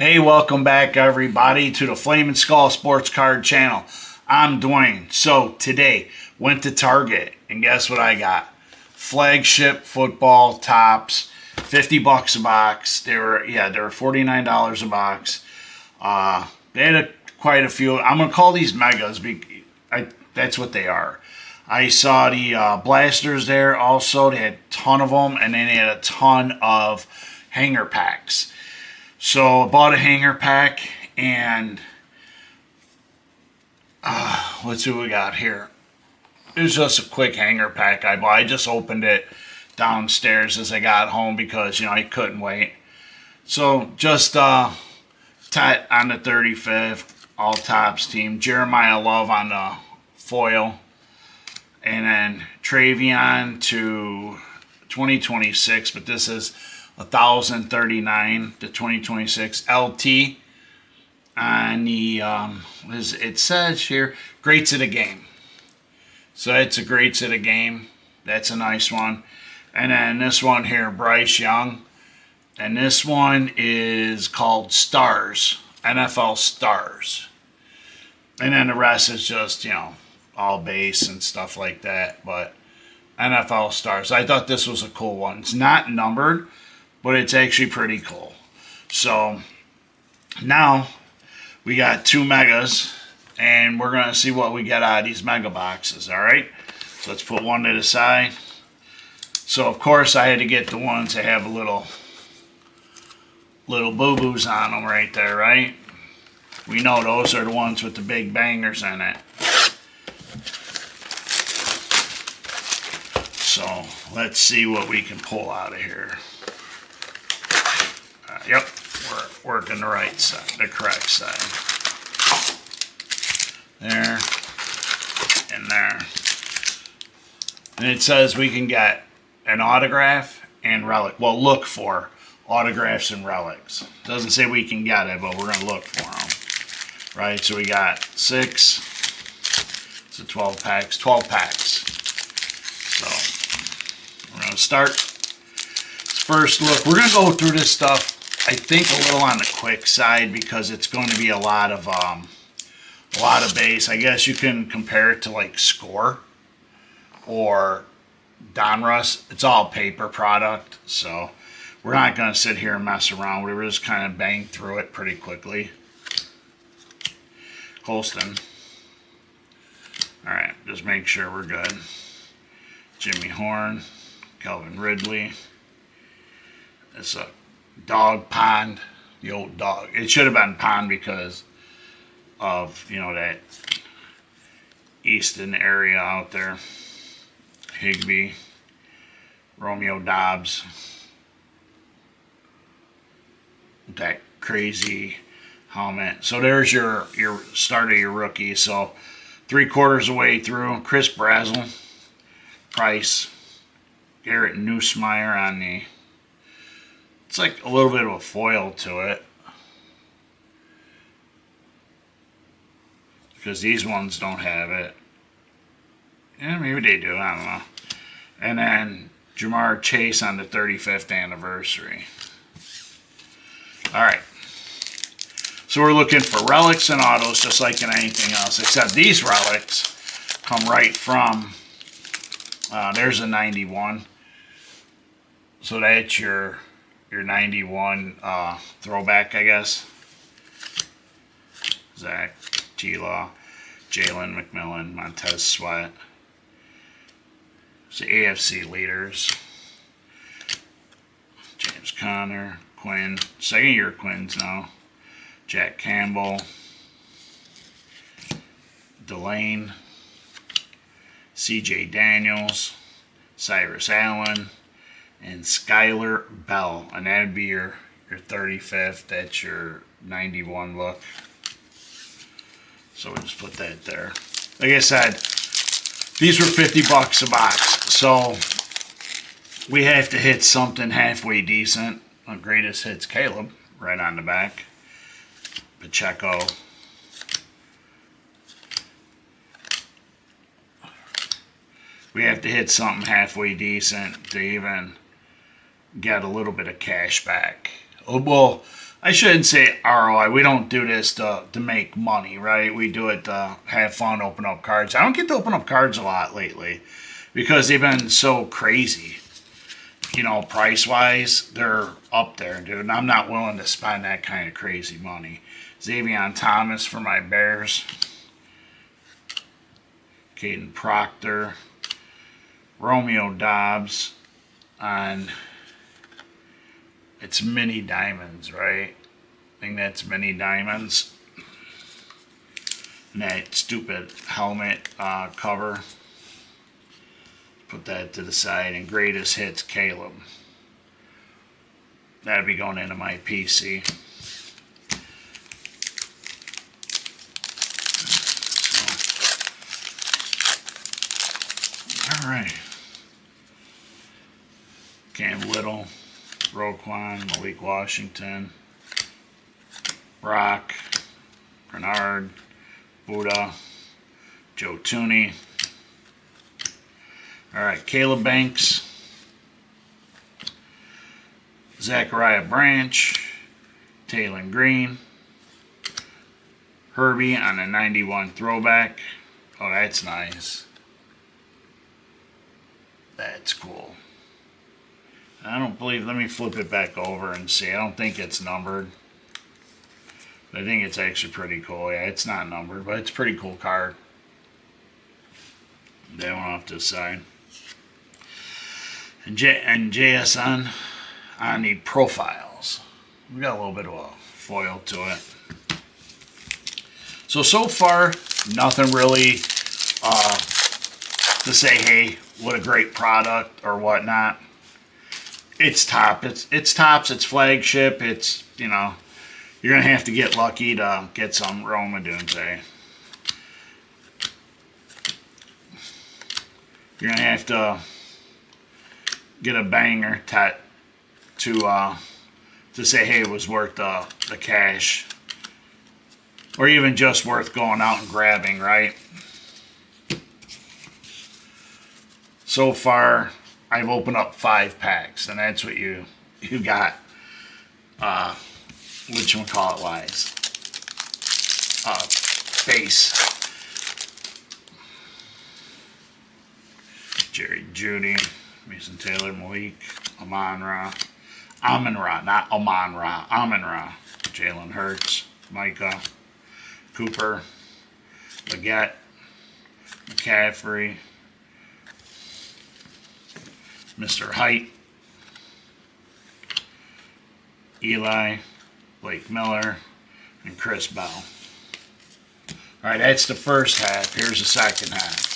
Hey, welcome back everybody to the Flamin' Skull Sports Card channel. I'm Dwayne. So today, went to Target and guess what I got? Flagship football tops, 50 bucks a box. They were $49 a box. They had quite a few. I'm gonna call these megas. That's what they are. I saw the blasters there also. They had a ton of them, and then they had a ton of hanger packs. So I bought a hanger pack, and let's see what we got here. It was just a quick hanger pack I bought. I just opened it downstairs as I got home because, I couldn't wait. So just Tet on the 35th, all tops team. Jeremiah Love on the foil. And then Travion to 2026, but this is 1,039 to 2026 LT on the it says here greats of the game. So it's a greats of the game. That's a nice one. And then this one here, Bryce Young, and this one is called Stars, NFL Stars. And then the rest is just all base and stuff like that, but NFL Stars. I thought this was a cool one. It's not numbered, but it's actually pretty cool. So now we got two megas, and we're going to see what we get out of these mega boxes, all right? So let's put one to the side. So, of course, I had to get the ones that have a little boo-boos on them right there, right? We know those are the ones with the big bangers in it. So let's see what we can pull out of here. Yep, we're working the right side, the correct side. There and there. And it says we can get an autograph and relic. Well, look for autographs and relics. Doesn't say we can get it, but we're going to look for them. Right, so we got 6. So 12 packs. So we're going to start. First look, we're going to go through this stuff, I think, a little on the quick side because it's going to be a lot of base. I guess you can compare it to like Score or Donruss. It's all paper product, so we're not going to sit here and mess around. We're just kind of bang through it pretty quickly. Colston. All right, just make sure we're good. Jimmy Horn, Calvin Ridley. It's a dog pond, the old dog. It should have been pond because of, that Easton area out there. Higbee, Romeo Dobbs. That crazy helmet. So there's your start of your rookie. So 3/4 of the way through. Chris Brazel, Price, Garrett Nussmeier on the. It's like a little bit of a foil to it. Because these ones don't have it. Yeah, maybe they do. I don't know. And then Jamar Chase on the 35th anniversary. All right. So we're looking for relics and autos just like in anything else. Except these relics come right from... there's a 91. So that's your 91 throwback, I guess. Zach, T-Law, Jalen McMillan, Montez Sweat. It's the AFC leaders. James Conner, Quinn. Second year Quinn's now. Jack Campbell. Delane. CJ Daniels. Cyrus Allen. And Skylar Bell, and that'd be your 35th. That's your 91 look. So we'll just put that there. Like I said, these were 50 bucks a box, so we have to hit something halfway decent. Greatest hits Caleb, right on the back. Pacheco. We have to hit something halfway decent to even get a little bit of cash back. Oh, well, I shouldn't say ROI. We don't do this to make money, right? We do it to have fun, open up cards. I don't get to open up cards a lot lately because they've been so crazy. You know, price-wise, they're up there, dude. And I'm not willing to spend that kind of crazy money. Xavier Thomas for my Bears. Caden Proctor. Romeo Dobbs on... It's mini diamonds, right? I think that's mini diamonds. And that stupid helmet cover. Put that to the side. And greatest hits, Caleb. That'd be going into my PC. So. Alright. Cam Little. Roquan, Malik Washington, Brock, Bernard, Buddha, Joe Tooney. Alright, Caleb Banks, Zachariah Branch, Taylon Green, Herbie on a 91 throwback. Oh, that's nice. That's cool. I don't believe, let me flip it back over and see. I don't think it's numbered. I think it's actually pretty cool. Yeah, it's not numbered, but it's a pretty cool card. That one off to the side. And JSN on the profiles. We got a little bit of a foil to it. So far, nothing really to say, hey, what a great product or whatnot. It's top. It's tops. It's flagship. It's, you know, you're going to have to get lucky to get some Roma Dunze. You're going to have to get a banger to say, hey, it was worth the cash. Or even just worth going out and grabbing, right? So far, I've opened up 5 packs, and that's what you got. Whatchamacallit-wise. Base. Jerry Judy, Mason Taylor, Malik, Amon-Ra, not Amon-Ra, Amon-Ra, Jalen Hurts, Micah, Cooper, Leggett, McCaffrey, Mr. Height, Eli, Blake Miller, and Chris Bell. Alright, that's the first half. Here's the second half.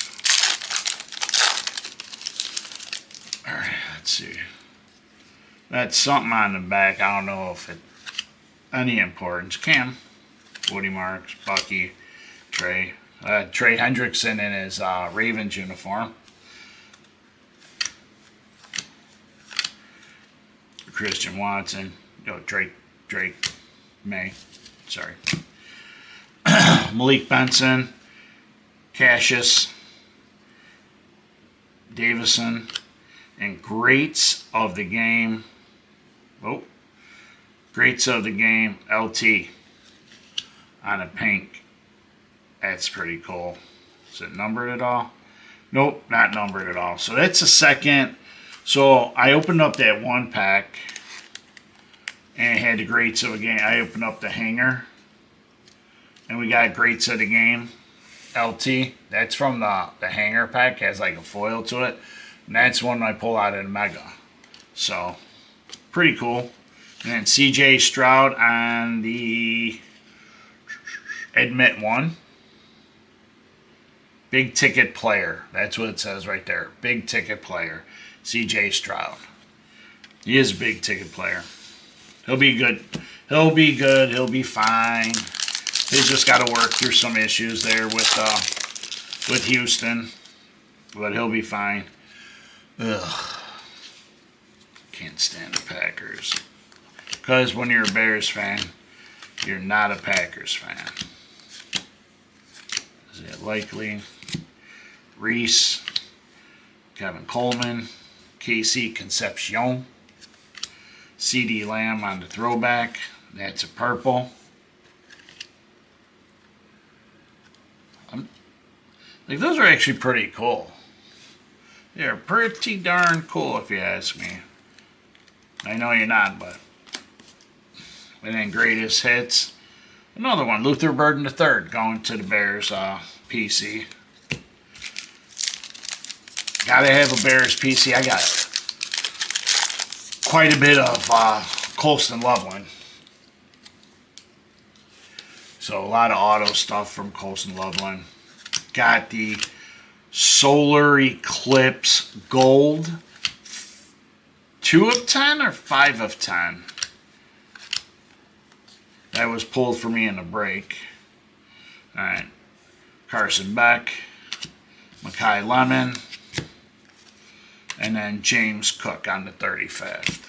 Alright, let's see. That's something on the back. I don't know if it any importance. Cam, Woody Marks, Bucky, Trey. Trey Hendrickson in his Ravens uniform. Christian Watson, Drake May, sorry. Malik Benson, Cassius, Davison, and greats of the game. Greats of the game, LT on a pink. That's pretty cool. Is it numbered at all? Nope, not numbered at all. So that's the second. So I opened up that 1 pack and it had the greats of the game. I opened up the hanger and we got greats of the game. LT. That's from the hanger pack. Has like a foil to it. And that's one I pull out of the Mega. So pretty cool. And then CJ Stroud on the Admit 1. Big ticket player. That's what it says right there. Big ticket player. CJ Stroud. He is a big ticket player. He'll be good. He'll be good. He'll be fine. He's just got to work through some issues there with Houston. But he'll be fine. Ugh. Can't stand the Packers. Because when you're a Bears fan, you're not a Packers fan. Is it likely? Reese. Kevin Coleman. Casey Concepcion. CD Lamb on the throwback. That's a purple. Like, those are actually pretty cool. They're pretty darn cool if you ask me. I know you're not, but. And then greatest hits. Another one, Luther Burden III, going to the Bears PC. Gotta have a Bears PC. I got quite a bit of Colston Loveland. So a lot of auto stuff from Colston Loveland. Got the Solar Eclipse Gold. 2 of 10 or 5 of 10? That was pulled for me in the break. Alright. Carson Beck. Makai Lemon. And then James Cook on the 35th.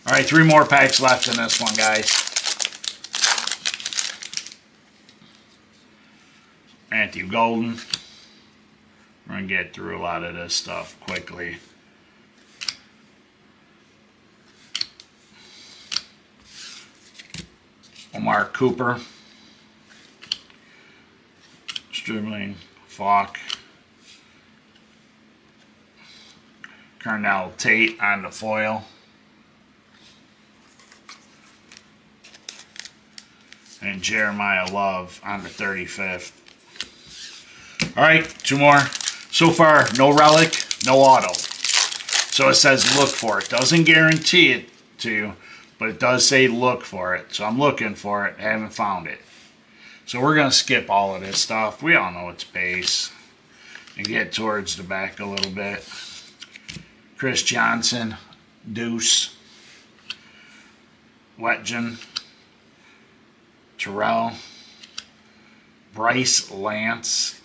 Alright, 3 more packs left in this one, guys. Matthew Golden. We're going to get through a lot of this stuff quickly. Omar Cooper. Stribling. Falk. Carnell Tate on the foil. And Jeremiah Love on the 35th. Alright, 2 more. So far, no relic, no auto. So it says look for it. Doesn't guarantee it to you, but it does say look for it. So I'm looking for it, haven't found it. So we're going to skip all of this stuff. We all know it's base. And get towards the back a little bit. Chris Johnson, Deuce, Wetjen, Terrell, Bryce Lance.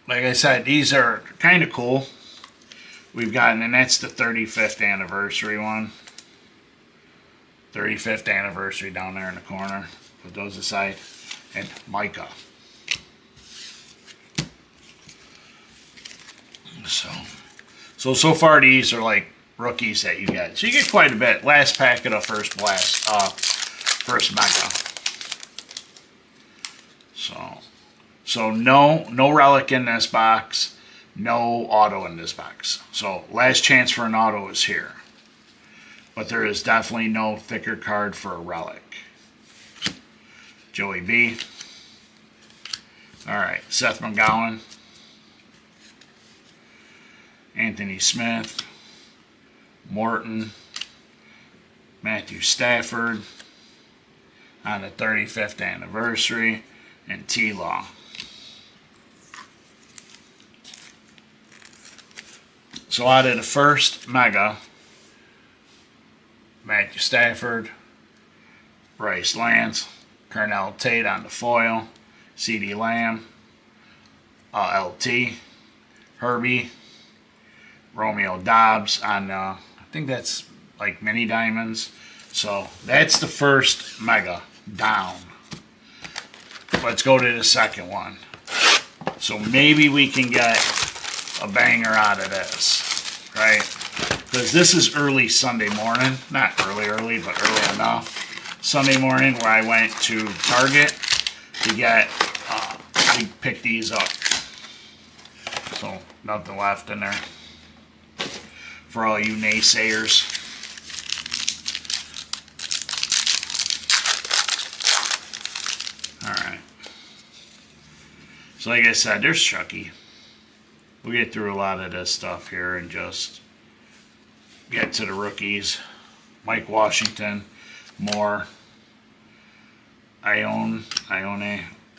Like I said, these are kind of cool. We've gotten, and that's the 35th anniversary one. 35th anniversary down there in the corner. Put those aside. And Micah. So far these are like rookies that you get. So you get quite a bit. Last pack of the first blast, first mega. So no relic in this box, no auto in this box. So last chance for an auto is here. But there is definitely no thicker card for a relic. Joey B. Alright, Seth McGowan. Anthony Smith, Morton, Matthew Stafford on the 35th anniversary, and T-Law. So out of the first mega, Matthew Stafford, Bryce Lance, Carnell Tate on the foil, C.D. Lamb, LT, Herbie, Romeo Dobbs on, I think that's like mini diamonds. So that's the first mega down. Let's go to the second one. So maybe we can get a banger out of this, right? Because this is early Sunday morning. Not early, but early enough. Sunday morning where I went to Target to get, we picked these up. So nothing left in there. For all you naysayers. Alright. So like I said, there's Chucky. We'll get through a lot of this stuff here and just get to the rookies. Mike Washington, Moore, Ione,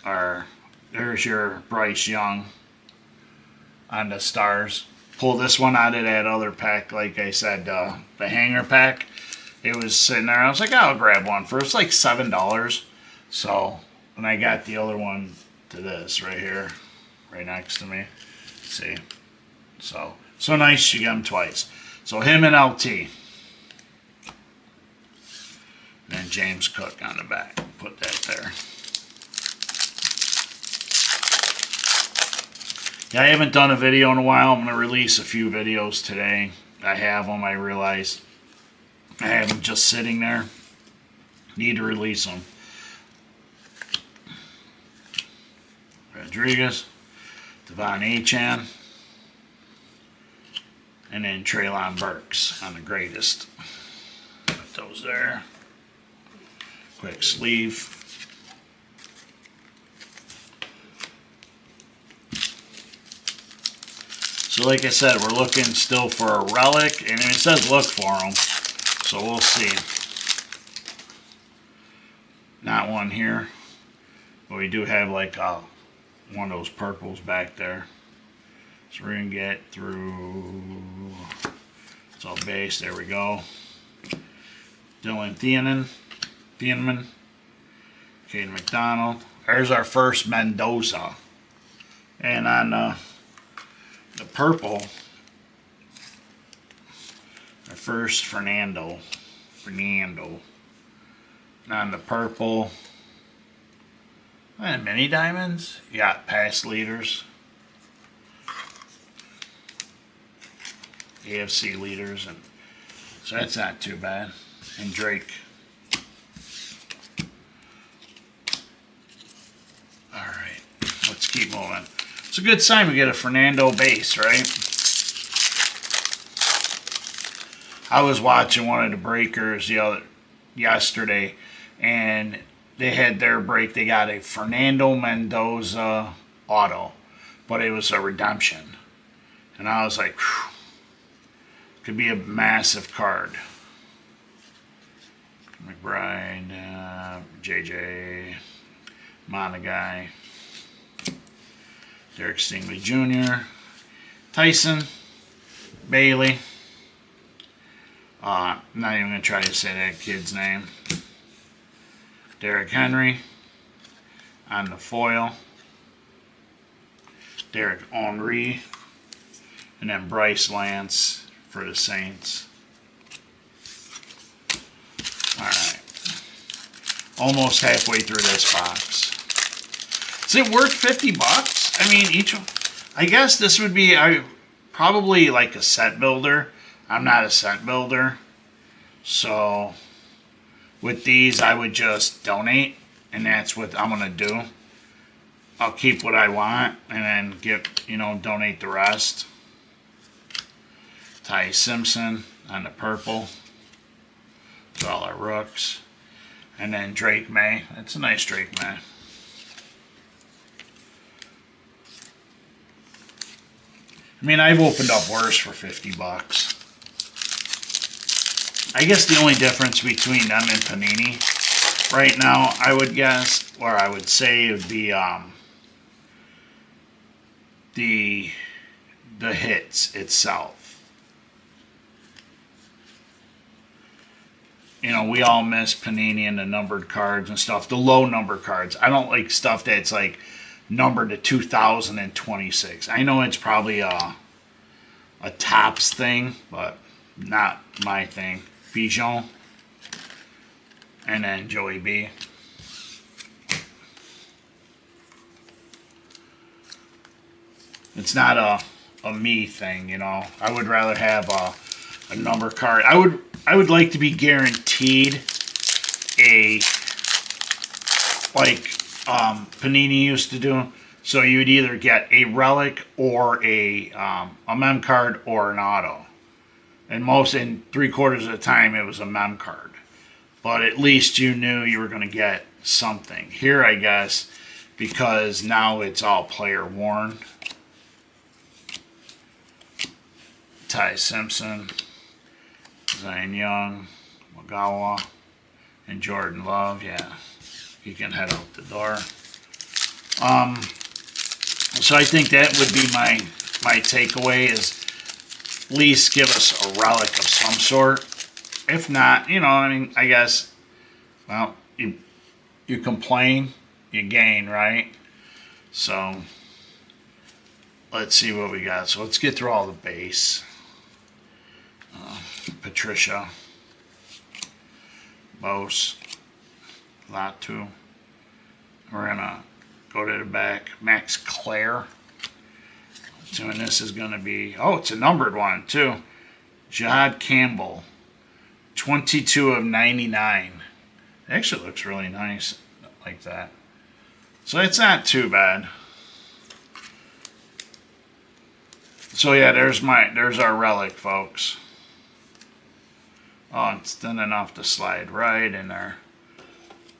or there's your Bryce Young on the stars. Pull this one out of that other pack, like I said, the hanger pack. It was sitting there. I was like, I'll grab one for it's like $7. So, and I got the other one to this right here, right next to me. See, so nice. You get them twice. So him and LT, and James Cook on the back. Put that there. Yeah, I haven't done a video in a while. I'm going to release a few videos today. I have them, I realize. I have them just sitting there. Need to release them. Rodriguez, Devon Achan, and then Treylon Burks on the greatest. Put those there. Quick sleeve. So like I said, we're looking still for a relic, and it says look for them. So we'll see. Not one here, but we do have like one of those purples back there. So we're going to get through, it's all base, there we go. Dylan Thieneman, Caden McDonald. There's our first Mendoza. And on the purple, our first Fernando. And on the purple, and mini diamonds, you got past leaders, AFC leaders, and so that's not too bad. And Drake. All right, let's keep moving. It's a good sign we get a Fernando base, right? I was watching one of the breakers yesterday, and they had their break. They got a Fernando Mendoza auto, but it was a redemption. And I was like, whew, could be a massive card. McBride, JJ, Monaguy, Derek Stingley Jr., Tyson, Bailey. I'm not even going to try to say that kid's name. Derrick Henry on the foil. Derek Henry. And then Bryce Lance for the Saints. Alright. Almost halfway through this box. Is it worth $50? I mean, each one. I guess this would be probably like a set builder. I'm not a set builder. So with these, I would just donate, and that's what I'm going to do. I'll keep what I want, and then donate the rest. Ty Simpson on the purple. That's all our rooks. And then Drake May. That's a nice Drake May. I mean, I've opened up worse for $50. I guess the only difference between them and Panini right now, I would guess, or I would say, would be the hits itself. You know, we all miss Panini and the numbered cards and stuff, the low number cards. I don't like stuff that's like numbered to 2026. I know it's probably a Topps thing, but not my thing. Bijan, and then Joey B. It's not a me thing, you know. I would rather have a number card. I would like to be guaranteed a, like Panini used to do. So you would either get a relic or a mem card or an auto. And in 3/4 of the time, it was a mem card. But at least you knew you were going to get something. Here, I guess, because now it's all player worn. Ty Simpson, Zion Young, Magawa, and Jordan Love. Yeah, he can head out the door. So I think that would be my takeaway is, at least give us a relic of some sort. If not, I mean, I guess, well, you complain, you gain, right? So let's see what we got. So let's get through all the base. Patricia, Bose, Latu. We're gonna go to the back. Max Clare. And this is going to be, it's a numbered one too. Jihad Campbell, 22 of 99. It actually looks really nice like that. So it's not too bad. So yeah, there's our relic, folks. Oh, it's thin enough to slide right in there.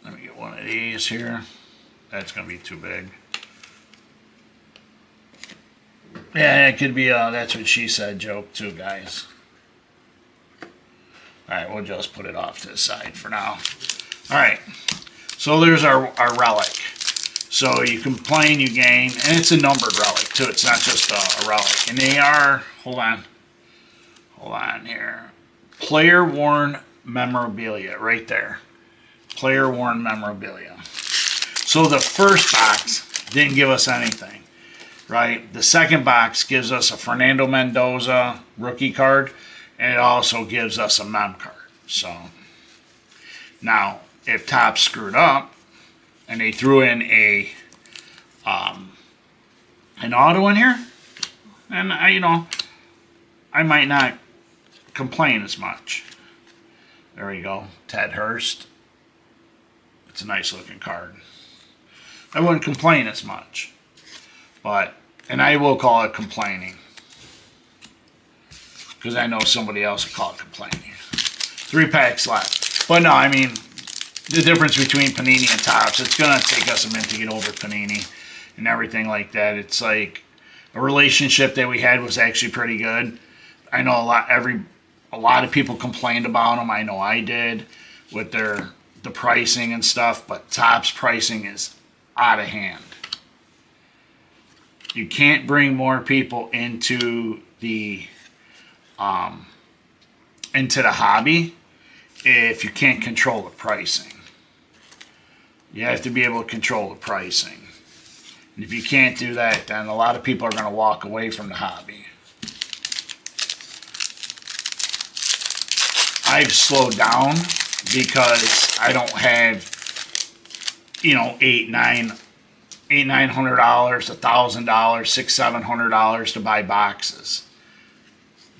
Let me get one of these here. That's gonna be too big. Yeah, it could be that's what she said joke too, guys. Alright, we'll just put it off to the side for now. Alright, so there's our relic. So you complain, you gain, and it's a numbered relic too. It's not just a relic. And they are, hold on here. Player worn memorabilia, right there. Player worn memorabilia. So the first box didn't give us anything, right? The second box gives us a Fernando Mendoza rookie card, and it also gives us a mem card. So now, if Topps screwed up and they threw in an auto in here, and I might not complain as much. There we go, Ted Hurst. It's a nice looking card. I wouldn't complain as much, and I will call it complaining, because I know somebody else will call it complaining. 3 packs left. But no, I mean, the difference between Panini and Topps, it's going to take us a minute to get over Panini and everything like that. It's like a relationship that we had was actually pretty good. I know a lot of people complained about them. I know I did with the pricing and stuff, but Topps pricing is out of hand. You can't bring more people into the hobby if you can't control the pricing. You have to be able to control the pricing. And if you can't do that, then a lot of people are going to walk away from the hobby. I've slowed down because I don't have, $800, $900, $1,000, $600, $700 to buy boxes.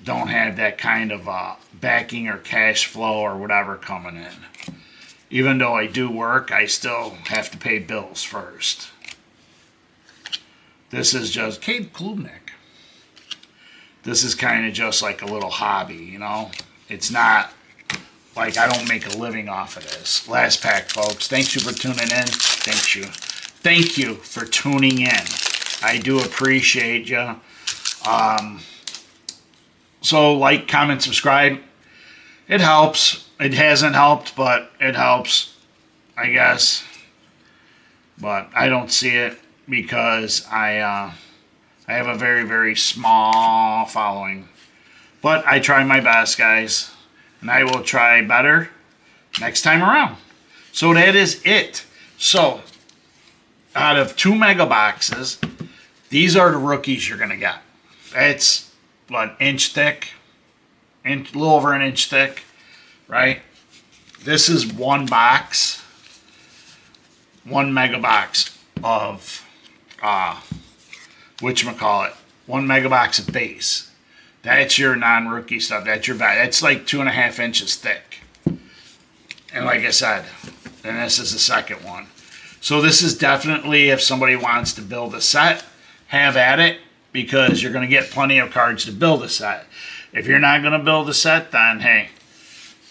Don't have that kind of backing or cash flow or whatever coming in. Even though I do work, I still have to pay bills first. This is just Kate Klubnik. This is kind of just like a little hobby, It's not like I don't make a living off of this. Last pack, folks. Thank you for tuning in. Thank you for tuning in. I do appreciate you. So like, comment, subscribe. It helps. It hasn't helped, but it helps, I guess. But I don't see it because I have a very, very small following. But I try my best, guys. And I will try better next time around. So that is it. So, out of 2 mega boxes, these are the rookies you're going to get. It's, inch thick? A little over an inch thick, right? This is one box. 1 mega box of, whatchamacallit, 1 mega box of base. That's your non-rookie stuff. That's your bag. That's like 2.5 inches thick. And like I said, and this is the second one. So this is definitely, if somebody wants to build a set, have at it, because you're going to get plenty of cards to build a set. If you're not going to build a set, then hey,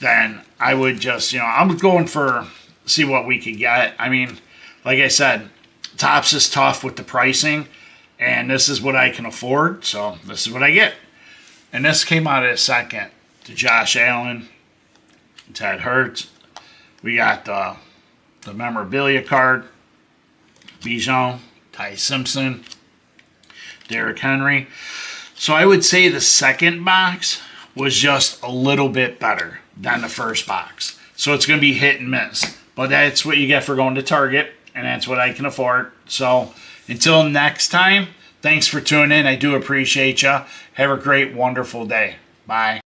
then I would just, I'm going for, see what we could get. I mean, like I said, Topps is tough with the pricing, and this is what I can afford, so this is what I get. And this came out of a second to Josh Allen, Ted Hurts. We got the memorabilia card, Bijan, Ty Simpson, Derrick Henry. So I would say the second box was just a little bit better than the first box. So it's going to be hit and miss. But that's what you get for going to Target, and that's what I can afford. So until next time, thanks for tuning in. I do appreciate you. Have a great, wonderful day. Bye.